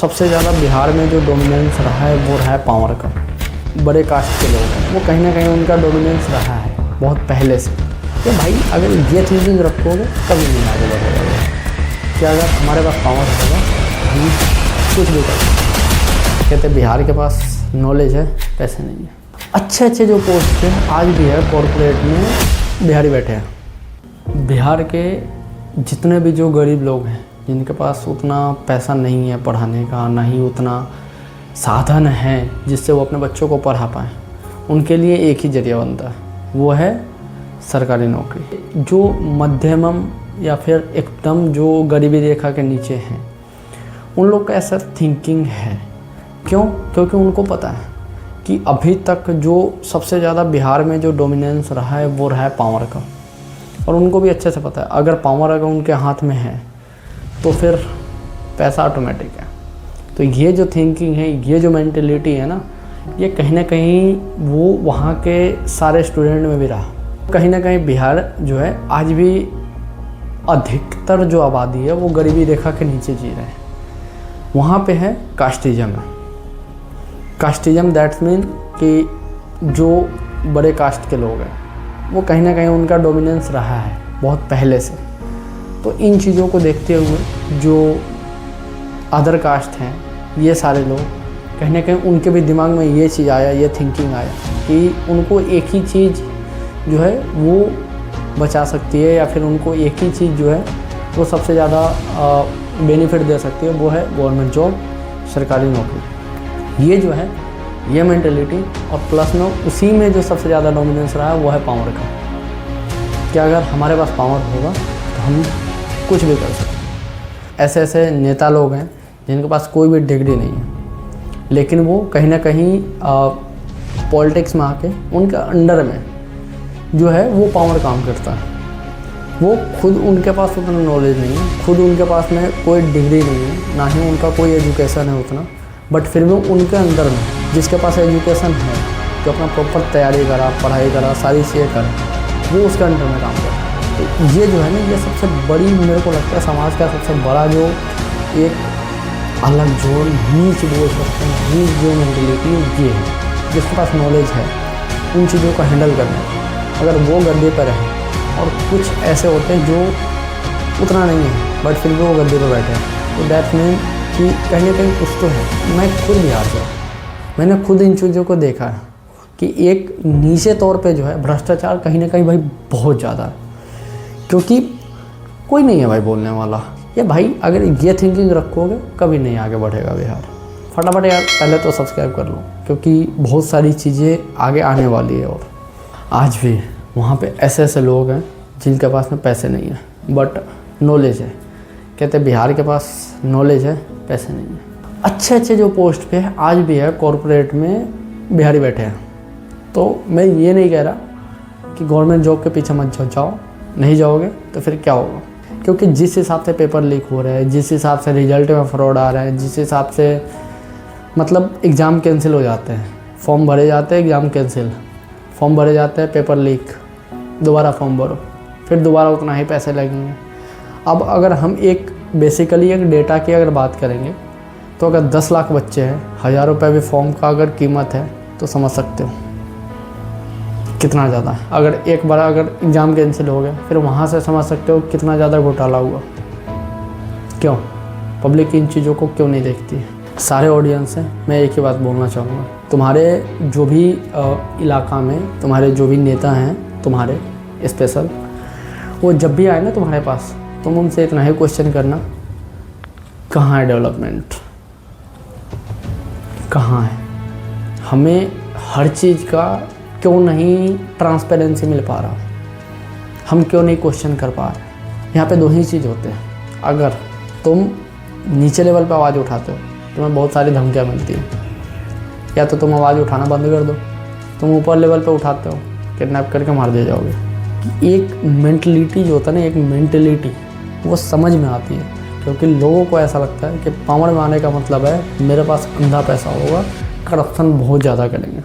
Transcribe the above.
सबसे ज़्यादा बिहार में जो डोमिनेंस रहा है वो रहा है पावर का। बड़े कास्ट के लोग हैं, वो कहीं ना कहीं उनका डोमिनेंस रहा है बहुत पहले से। तो भाई अगर ये थिंकिंग रखोगे कभी नहीं आगे बढ़ेगा कि अगर हमारे पास पावर होगा हम कुछ भी कर सकते। कहते बिहार के पास नॉलेज है, पैसे नहीं है। अच्छे अच्छे जो पोस्ट हैं आज भी है कॉरपोरेट में बिहारी बैठे हैं। बिहार के जितने भी जो गरीब लोग हैं जिनके पास उतना पैसा नहीं है पढ़ाने का, ना ही उतना साधन है जिससे वो अपने बच्चों को पढ़ा पाएँ, उनके लिए एक ही जरिया बनता है, वो है सरकारी नौकरी। जो मध्यमम या फिर एकदम जो गरीबी रेखा के नीचे हैं उन लोग का ऐसा थिंकिंग है। क्यों? क्योंकि उनको पता है कि अभी तक जो सबसे ज़्यादा बिहार में जो डोमिनेंस रहा है वो रहा है पावर का, और उनको भी अच्छे से पता है अगर पावर अगर उनके हाथ में है तो फिर पैसा ऑटोमेटिक है। तो ये जो थिंकिंग है, ये जो मेंटेलिटी है ना, ये कहीं ना कहीं वो वहाँ के सारे स्टूडेंट में भी रहा। कहीं ना कहीं बिहार जो है आज भी अधिकतर जो आबादी है वो गरीबी रेखा के नीचे जी रहे हैं। वहाँ पे है कास्टिज्म है। कास्टिज्म दैट्स मीन कि जो बड़े कास्ट के लोग हैं वो कहीं ना कहीं उनका डोमिनेंस रहा है बहुत पहले से। तो इन चीज़ों को देखते हुए जो अदर कास्ट हैं ये सारे लोग कहीं ना कहीं उनके भी दिमाग में ये चीज़ आया, ये थिंकिंग आया कि उनको एक ही चीज़ जो है वो बचा सकती है, या फिर उनको एक ही चीज़ जो है वो सबसे ज़्यादा बेनिफिट दे सकती है, वो है गवर्नमेंट जॉब, सरकारी नौकरी। ये जो है ये मेंटेलिटी, और प्लस में उसी में जो सबसे ज़्यादा डोमिनेंस रहा है वो है पावर का। कि अगर हमारे पास पावर होगा तो हम कुछ भी कर सकते। ऐसे ऐसे नेता लोग हैं जिनके पास कोई भी डिग्री नहीं है, लेकिन वो कहीं ना कहीं पॉलिटिक्स में आके उनके अंडर में जो है वो पावर काम करता है। वो खुद उनके पास उतना नॉलेज नहीं है, खुद उनके पास में कोई डिग्री नहीं है, ना ही उनका कोई एजुकेशन है उतना, बट फिर भी उनके अंदर में जिसके पास एजुकेशन है, जो अपना प्रॉपर तैयारी करा, पढ़ाई करा, सारी चीज़ें करा, वो उसके अंडर में काम करता है। तो ये जो है ना, ये सबसे बड़ी मेरे को लगता है समाज का सबसे बड़ा जो एक अलग जो नीच बोल सकते हैं, नीच जो मेंटेलिटी ये है। जिसके पास नॉलेज है उन चीज़ों को हैंडल करना, अगर वो गद्दे पर है, और कुछ ऐसे होते हैं जो उतना नहीं है बट फिर भी वो गद्दे पर बैठे हैं, तो दैट मीन कि कहीं ना कहीं कुछ तो है। मैं खुद बिहार से, मैंने खुद इन चीज़ों को देखा है कि एक नीचे तौर पे जो है भ्रष्टाचार कहीं ना कहीं भाई बहुत ज़्यादा है, क्योंकि कोई नहीं है भाई बोलने वाला। ये भाई अगर ये थिंकिंग रखोगे कभी नहीं आगे बढ़ेगा बिहार। फटाफट यार पहले तो सब्सक्राइब कर लो, क्योंकि बहुत सारी चीज़ें आगे आने वाली है। और आज भी वहाँ पे ऐसे ऐसे लोग हैं जिनके पास में पैसे नहीं है बट नॉलेज है। कहते बिहार के पास नॉलेज है, पैसे नहीं है। अच्छे अच्छे जो पोस्ट पे है आज भी है कॉरपोरेट में बिहारी बैठे हैं। तो मैं ये नहीं कह रहा कि गवर्नमेंट जॉब के पीछे मत जाओ, नहीं जाओगे तो फिर क्या होगा, क्योंकि जिस हिसाब से पेपर लीक हो रहे हैं, जिस हिसाब से रिजल्ट में फ्रॉड आ रहा है, जिस हिसाब से मतलब एग्ज़ाम कैंसिल हो जाते हैं, फॉर्म भरे जाते हैं, एग्ज़ाम कैंसिल, फॉर्म भरे जाते हैं, पेपर लीक, दोबारा फॉर्म भरो, फिर दोबारा उतना ही पैसे लगेंगे। अब अगर हम एक बेसिकली एक डेटा की अगर बात करेंगे तो अगर 10 लाख बच्चे हैं, 1000 रुपये भी फॉर्म का अगर कीमत है तो समझ सकते हो कितना ज़्यादा है। अगर एक बार अगर एग्ज़ाम कैंसिल हो गया फिर वहाँ से समझ सकते हो कितना ज़्यादा घोटाला हुआ। क्यों? पब्लिक इन चीज़ों को क्यों नहीं देखती है? सारे ऑडियंस हैं, मैं एक ही बात बोलना चाहूँगा, तुम्हारे जो भी इलाका में तुम्हारे जो भी नेता हैं तुम्हारे स्पेशल, वो जब भी आए ना तुम्हारे पास, तुम उनसे इतना ही क्वेश्चन करना, कहाँ है डेवलपमेंट, कहाँ है? हमें हर चीज़ का क्यों नहीं ट्रांसपेरेंसी मिल पा रहा, हम क्यों नहीं क्वेश्चन कर पा रहे? यहाँ पे दो ही चीज़ होते हैं। अगर तुम नीचे लेवल पे आवाज़ उठाते हो तुम्हें बहुत सारी धमकियाँ मिलती हैं, या तो तुम आवाज़ उठाना बंद कर दो, तुम ऊपर लेवल पे उठाते हो किडनैप करके मार दिए जाओगे। एक मेंटलिटी जो होता है ना, एक मेंटलिटी वो समझ में आती है, क्योंकि लोगों को ऐसा लगता है कि पावर में आने का मतलब है मेरे पास अंधा पैसा होगा, करप्शन बहुत ज़्यादा करेंगे।